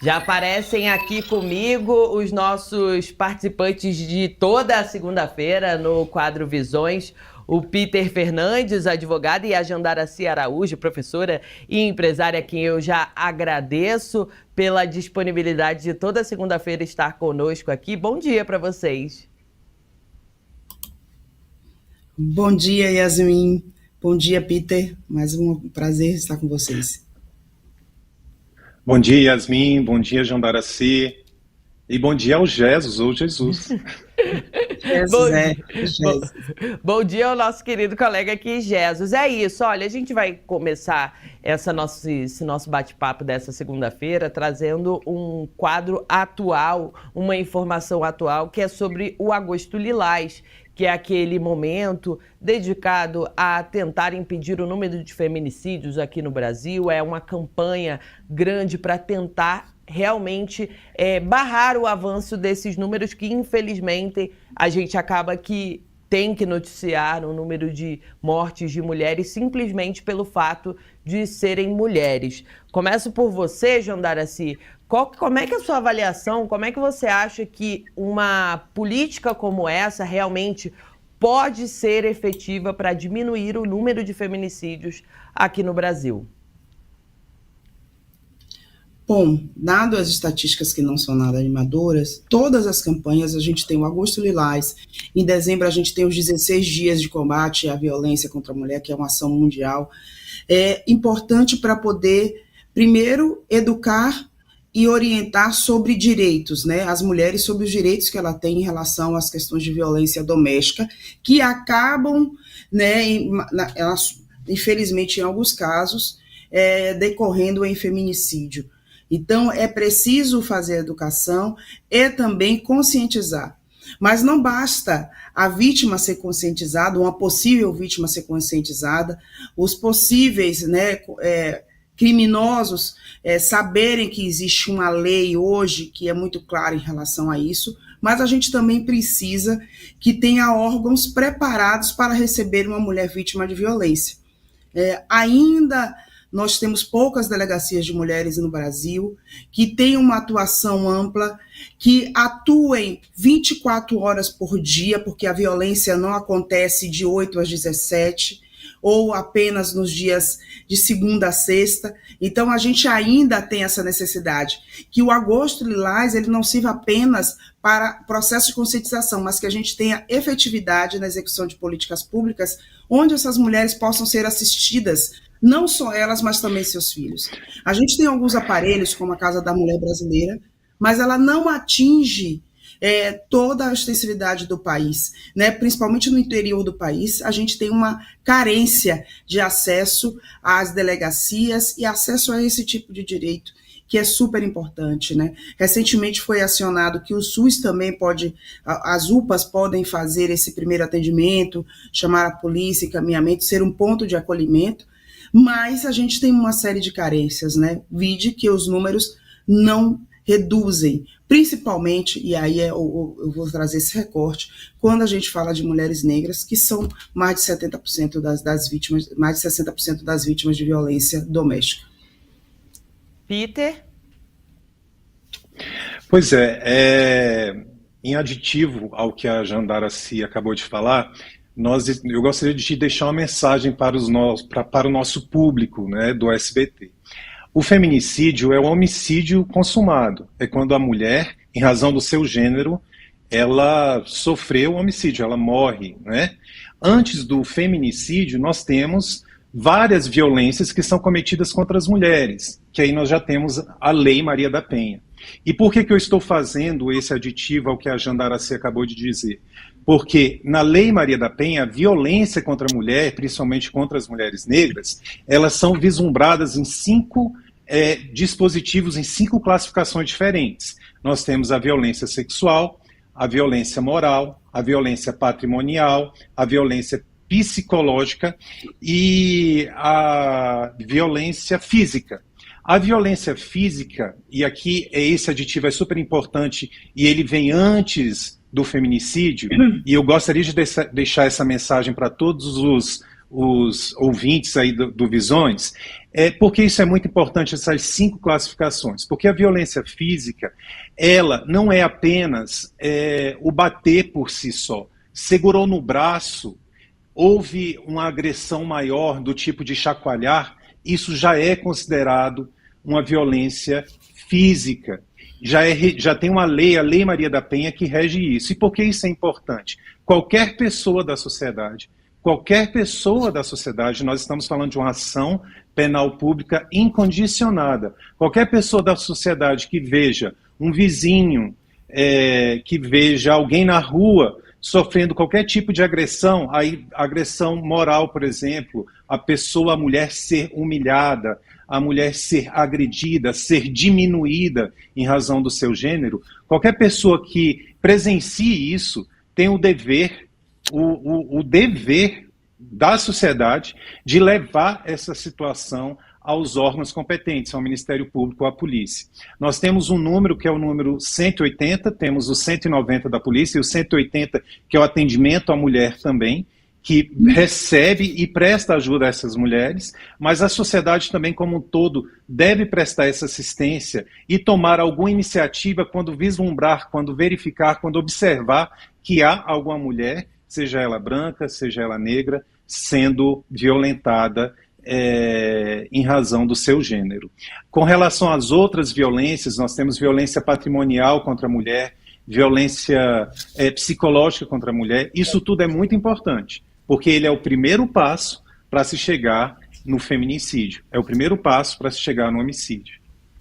Já aparecem aqui comigo os nossos participantes de toda a segunda-feira no quadro Visões. O Peter Fernandes, advogado, e a Jandaracy Araújo, professora e empresária, a quem eu já agradeço pela disponibilidade de toda segunda-feira estar conosco aqui. Bom dia para vocês. Bom dia, Yasmin. Bom dia, Peter. Mais um prazer estar com vocês. Bom dia, Yasmin. Bom dia, Jandaracy. E bom dia ao Jesus, ou Jesus. Bom dia ao nosso querido colega aqui, Jesus. É isso, olha, a gente vai começar esse nosso bate-papo dessa segunda-feira trazendo um quadro atual, uma informação atual, que é sobre o Agosto Lilás, que é aquele momento dedicado a tentar impedir o número de feminicídios aqui no Brasil. É uma campanha grande para tentar realmente barrar o avanço desses números que, infelizmente, a gente acaba que tem que noticiar o número de mortes de mulheres simplesmente pelo fato de serem mulheres. Começo por você, Jandaracy. Como é que é a sua avaliação? Como é que você acha que uma política como essa realmente pode ser efetiva para diminuir o número de feminicídios aqui no Brasil? Bom, dado as estatísticas que não são nada animadoras, todas as campanhas, a gente tem o Agosto Lilás, em dezembro a gente tem os 16 dias de combate à violência contra a mulher, que é uma ação mundial, é importante para poder, primeiro, educar e orientar sobre direitos, né, as mulheres sobre os direitos que ela tem em relação às questões de violência doméstica, que acabam, né, infelizmente em alguns casos, decorrendo em feminicídio. Então, é preciso fazer educação e também conscientizar. Mas não basta a vítima ser conscientizada, uma possível vítima ser conscientizada, os possíveis, né, criminosos saberem que existe uma lei hoje que é muito clara em relação a isso, mas a gente também precisa que tenha órgãos preparados para receber uma mulher vítima de violência. Ainda nós temos poucas delegacias de mulheres no Brasil que tenham uma atuação ampla, que atuem 24 horas por dia, porque a violência não acontece de 8 às 17, ou apenas nos dias de segunda a sexta. Então, a gente ainda tem essa necessidade, que o Agosto Lilás ele não sirva apenas para processo de conscientização, mas que a gente tenha efetividade na execução de políticas públicas, onde essas mulheres possam ser assistidas, não só elas, mas também seus filhos. A gente tem alguns aparelhos, como a Casa da Mulher Brasileira, mas ela não atinge toda a extensividade do país, né? Principalmente no interior do país, a gente tem uma carência de acesso às delegacias e acesso a esse tipo de direito, que é super importante, né? Recentemente foi acionado que o SUS também pode, as UPAs podem fazer esse primeiro atendimento, chamar a polícia, encaminhamento, ser um ponto de acolhimento, mas a gente tem uma série de carências, né? Vide que os números não reduzem, principalmente, e aí eu vou trazer esse recorte, quando a gente fala de mulheres negras, que são mais de 70% das vítimas, mais de 60% das vítimas de violência doméstica. Peter? Pois em aditivo ao que a Jandaracy acabou de falar, eu gostaria de te deixar uma mensagem para o nosso público, né, do SBT. O feminicídio é o homicídio consumado. É quando a mulher, em razão do seu gênero, ela sofreu o homicídio, ela morre, né? Antes do feminicídio, nós temos várias violências que são cometidas contra as mulheres, que aí nós já temos a Lei Maria da Penha. E por que eu estou fazendo esse aditivo ao que a Jandaracy acabou de dizer? Porque na Lei Maria da Penha, a violência contra a mulher, principalmente contra as mulheres negras, elas são vislumbradas em 5 dispositivos, em 5 classificações diferentes. Nós temos a violência sexual, a violência moral, a violência patrimonial, a violência psicológica e a violência física. A violência física, e aqui esse aditivo é super importante, e ele vem antes do feminicídio, e eu gostaria de deixar essa mensagem para todos os ouvintes aí do Visões, porque isso é muito importante, essas 5 classificações, porque a violência física, ela não é apenas o bater por si só. Segurou no braço, houve uma agressão maior do tipo de chacoalhar, isso já é considerado uma violência física. Já tem uma lei, a Lei Maria da Penha, que rege isso. E por que isso é importante? Qualquer pessoa da sociedade, nós estamos falando de uma ação penal pública incondicionada. Qualquer pessoa da sociedade que veja um vizinho, que veja alguém na rua sofrendo qualquer tipo de agressão, agressão moral, por exemplo, a mulher ser humilhada, a mulher ser agredida, ser diminuída em razão do seu gênero, qualquer pessoa que presencie isso tem o dever da sociedade de levar essa situação aos órgãos competentes, ao Ministério Público ou à polícia. Nós temos um número que é o número 180, temos o 190 da polícia e o 180 que é o atendimento à mulher também, que recebe e presta ajuda a essas mulheres, mas a sociedade também como um todo deve prestar essa assistência e tomar alguma iniciativa quando vislumbrar, quando verificar, quando observar que há alguma mulher, seja ela branca, seja ela negra, sendo violentada em razão do seu gênero. Com relação às outras violências, nós temos violência patrimonial contra a mulher, violência psicológica contra a mulher. Isso tudo é muito importante, porque ele é o primeiro passo para se chegar no feminicídio, é o primeiro passo para se chegar no homicídio.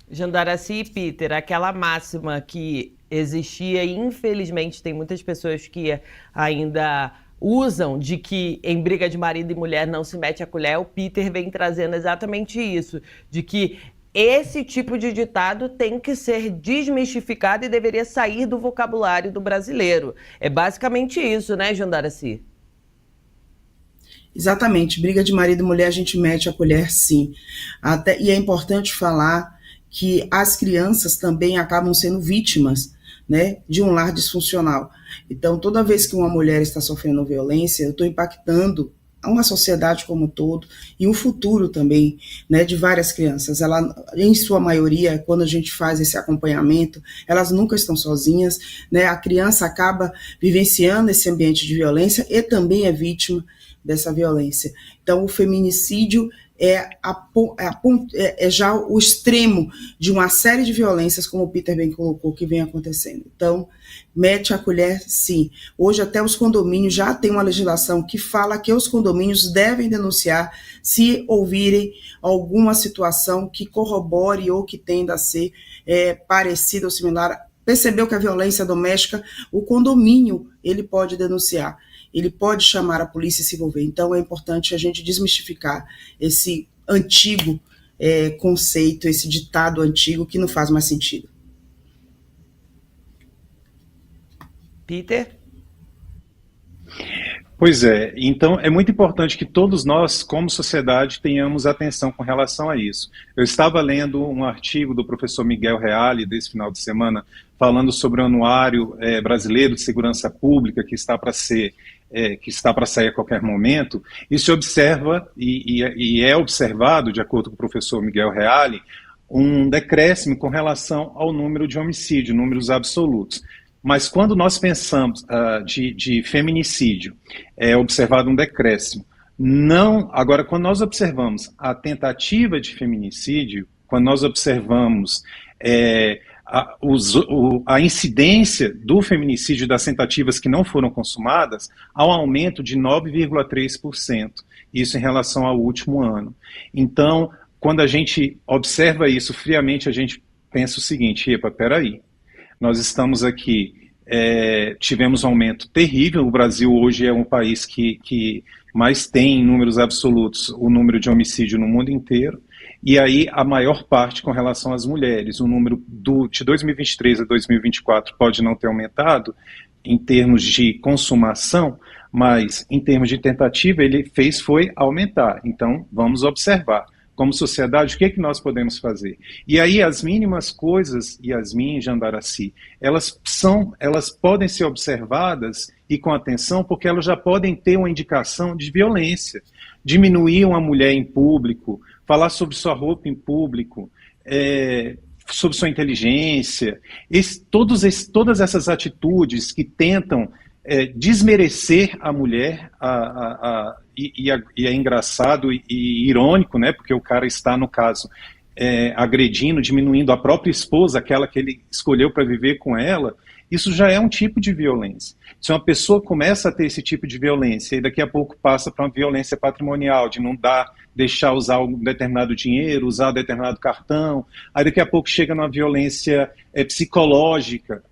Jandaracy e Peter, aquela máxima que existia e infelizmente tem muitas pessoas que ainda usam de que em briga de marido e mulher não se mete a colher, o Peter vem trazendo exatamente isso, de que esse tipo de ditado tem que ser desmistificado e deveria sair do vocabulário do brasileiro. É basicamente isso, né, Jandaracy? Exatamente, briga de marido e mulher a gente mete a colher sim. E é importante falar que as crianças também acabam sendo vítimas, né, de um lar disfuncional. Então, toda vez que uma mulher está sofrendo violência, eu estou impactando uma sociedade como um todo e um futuro também, né, de várias crianças. Ela, em sua maioria, quando a gente faz esse acompanhamento, elas nunca estão sozinhas, né, a criança acaba vivenciando esse ambiente de violência e também é vítima dessa violência. Então, o feminicídio é já o extremo de uma série de violências, como o Peter bem colocou, que vem acontecendo. Então, mete a colher, sim. Hoje, até os condomínios já tem uma legislação que fala que os condomínios devem denunciar se ouvirem alguma situação que corrobore ou que tenda a ser parecida ou similar. Percebeu que a violência doméstica, o condomínio, ele pode denunciar. Ele pode chamar a polícia e se envolver. Então, é importante a gente desmistificar esse antigo conceito, esse ditado antigo que não faz mais sentido. Peter? Pois é, então é muito importante que todos nós, como sociedade, tenhamos atenção com relação a isso. Eu estava lendo um artigo do professor Miguel Reale, desse final de semana, falando sobre o Anuário Brasileiro de Segurança Pública, que está para sair a qualquer momento, e se observa, e é observado, de acordo com o professor Miguel Reale, um decréscimo com relação ao número de homicídio, números absolutos. Mas quando nós pensamos de feminicídio, é observado um decréscimo. Agora, quando nós observamos a tentativa de feminicídio, quando nós observamos a incidência do feminicídio das tentativas que não foram consumadas, há um aumento de 9,3%, isso em relação ao último ano. Então, quando a gente observa isso friamente, a gente pensa o seguinte: epa, peraí, nós estamos aqui, tivemos um aumento terrível, o Brasil hoje é um país que mais tem em números absolutos o número de homicídio no mundo inteiro, e aí a maior parte com relação às mulheres. O número de 2023 a 2024 pode não ter aumentado em termos de consumação, mas em termos de tentativa ele foi aumentar. Então vamos observar. Como sociedade, o que é que nós podemos fazer? E aí as mínimas coisas, Yasmin e Jandaracy, elas podem ser observadas e com atenção, porque elas já podem ter uma indicação de violência. diminuir uma mulher em público, falar sobre sua roupa em público, sobre sua inteligência, todas essas atitudes que tentam desmerecer a mulher, e é engraçado e irônico, né, porque o cara está, no caso, agredindo, diminuindo a própria esposa, aquela que ele escolheu para viver com ela. Isso já é um tipo de violência. Se uma pessoa começa a ter esse tipo de violência e daqui a pouco passa para uma violência patrimonial, de não deixar usar um determinado dinheiro, usar um determinado cartão, aí daqui a pouco chega numa violência psicológica,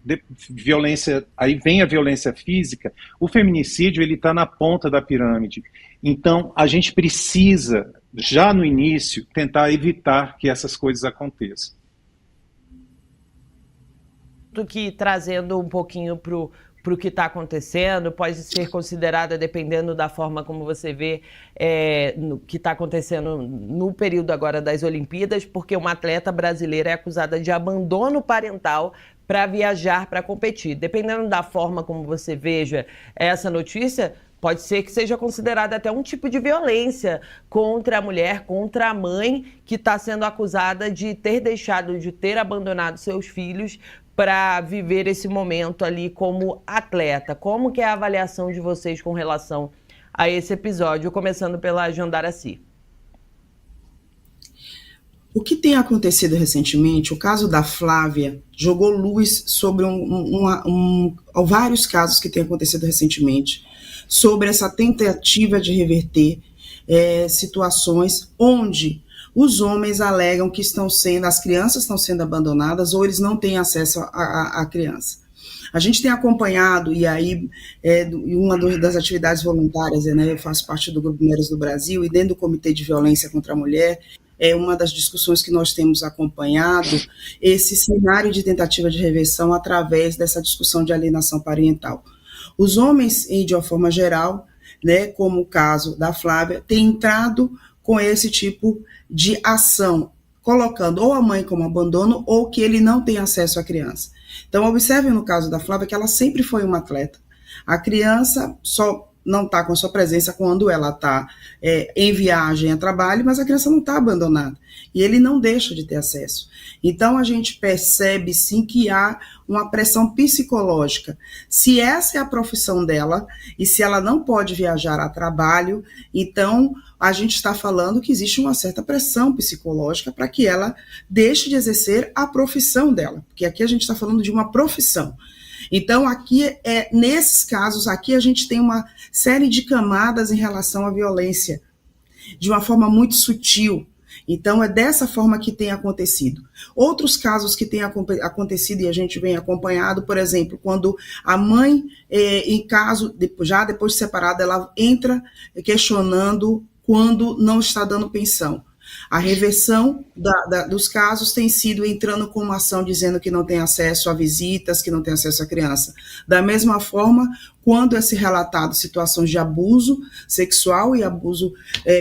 aí vem a violência física, o feminicídio ele está na ponta da pirâmide. Então a gente precisa, já no início, tentar evitar que essas coisas aconteçam. Que trazendo um pouquinho para o que está acontecendo, pode ser considerada, dependendo da forma como você vê no que está acontecendo no período agora das Olimpíadas, porque uma atleta brasileira é acusada de abandono parental para viajar para competir. Dependendo da forma como você veja essa notícia, pode ser que seja considerada até um tipo de violência contra a mulher, contra a mãe que está sendo acusada de ter abandonado seus filhos para viver esse momento ali como atleta. Como que é a avaliação de vocês com relação a esse episódio, começando pela Jandaracy? O que tem acontecido recentemente, o caso da Flávia jogou luz sobre vários casos que têm acontecido recentemente, sobre essa tentativa de reverter situações onde os homens alegam que as crianças estão sendo abandonadas ou eles não têm acesso à criança. A gente tem acompanhado, e aí uma das atividades voluntárias, né, eu faço parte do Grupo Mulheres do Brasil, e dentro do Comitê de Violência contra a Mulher, é uma das discussões que nós temos acompanhado, esse cenário de tentativa de reversão através dessa discussão de alienação parental. Os homens, de uma forma geral, né, como o caso da Flávia, têm entrado com esse tipo de ação, colocando ou a mãe como abandono ou que ele não tem acesso à criança. Então, observem no caso da Flávia que ela sempre foi uma atleta. A criança só não está com sua presença quando ela está em viagem a trabalho, mas a criança não está abandonada. E ele não deixa de ter acesso. Então, a gente percebe, sim, que há uma pressão psicológica. Se essa é a profissão dela, e se ela não pode viajar a trabalho, então a gente está falando que existe uma certa pressão psicológica para que ela deixe de exercer a profissão dela. Porque aqui a gente está falando de uma profissão. Então, aqui, nesses casos, aqui a gente tem uma série de camadas em relação à violência, de uma forma muito sutil. Então, é dessa forma que tem acontecido. Outros casos que têm acontecido e a gente vem acompanhado, por exemplo, quando a mãe, em caso, já depois de separada, ela entra questionando quando não está dando pensão. A reversão dos casos tem sido entrando com uma ação dizendo que não tem acesso a visitas, que não tem acesso à criança. Da mesma forma, quando é se relatado situações de abuso sexual e abuso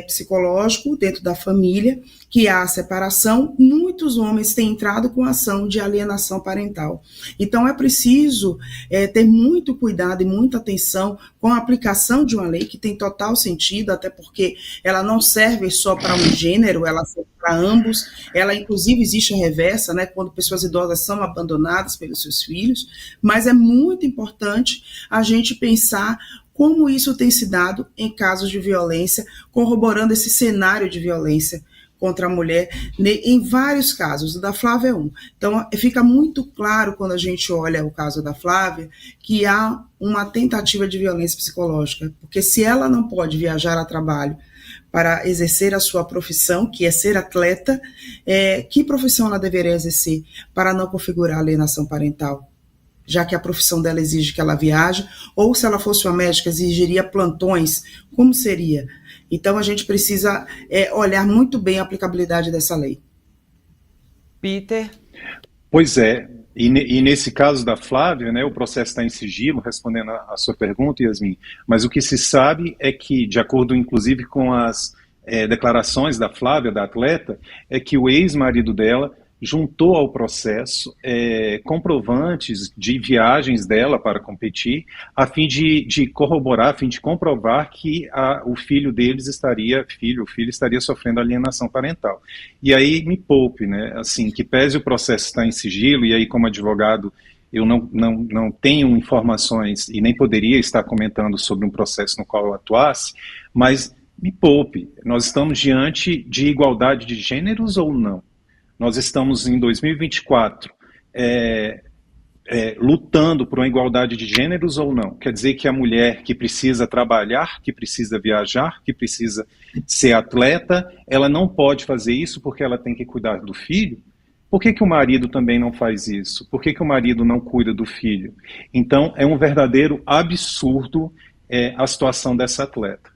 psicológico dentro da família, que há separação, muitos homens têm entrado com ação de alienação parental. Então é preciso ter muito cuidado e muita atenção com a aplicação de uma lei que tem total sentido, até porque ela não serve só para um gênero, ela serve para ambos, ela inclusive existe a reversa, né, quando pessoas idosas são abandonadas pelos seus filhos, mas é muito importante a gente pensar como isso tem se dado em casos de violência, corroborando esse cenário de violência contra a mulher, em vários casos, o da Flávia é um. Então, fica muito claro, quando a gente olha o caso da Flávia, que há uma tentativa de violência psicológica, porque se ela não pode viajar a trabalho para exercer a sua profissão, que é ser atleta, que profissão ela deveria exercer para não configurar alienação parental? Já que a profissão dela exige que ela viaje, ou se ela fosse uma médica, exigiria plantões, como seria? Então, a gente precisa olhar muito bem a aplicabilidade dessa lei. Peter? Pois é, e nesse caso da Flávia, né, o processo está em sigilo, respondendo a sua pergunta, Yasmin, mas o que se sabe é que, de acordo inclusive com as declarações da Flávia, da atleta, é que o ex-marido dela juntou ao processo comprovantes de viagens dela para competir, a fim de corroborar, a fim de comprovar que o filho deles estaria sofrendo alienação parental. E aí me poupe, né? Assim, que pese o processo estar em sigilo, e aí como advogado eu não tenho informações e nem poderia estar comentando sobre um processo no qual eu atuasse, mas me poupe. Nós estamos diante de igualdade de gêneros ou não? Nós estamos em 2024 lutando por uma igualdade de gêneros ou não? Quer dizer que a mulher que precisa trabalhar, que precisa viajar, que precisa ser atleta, ela não pode fazer isso porque ela tem que cuidar do filho? Por que o marido também não faz isso? Por que o marido não cuida do filho? Então, é um verdadeiro absurdo a situação dessa atleta.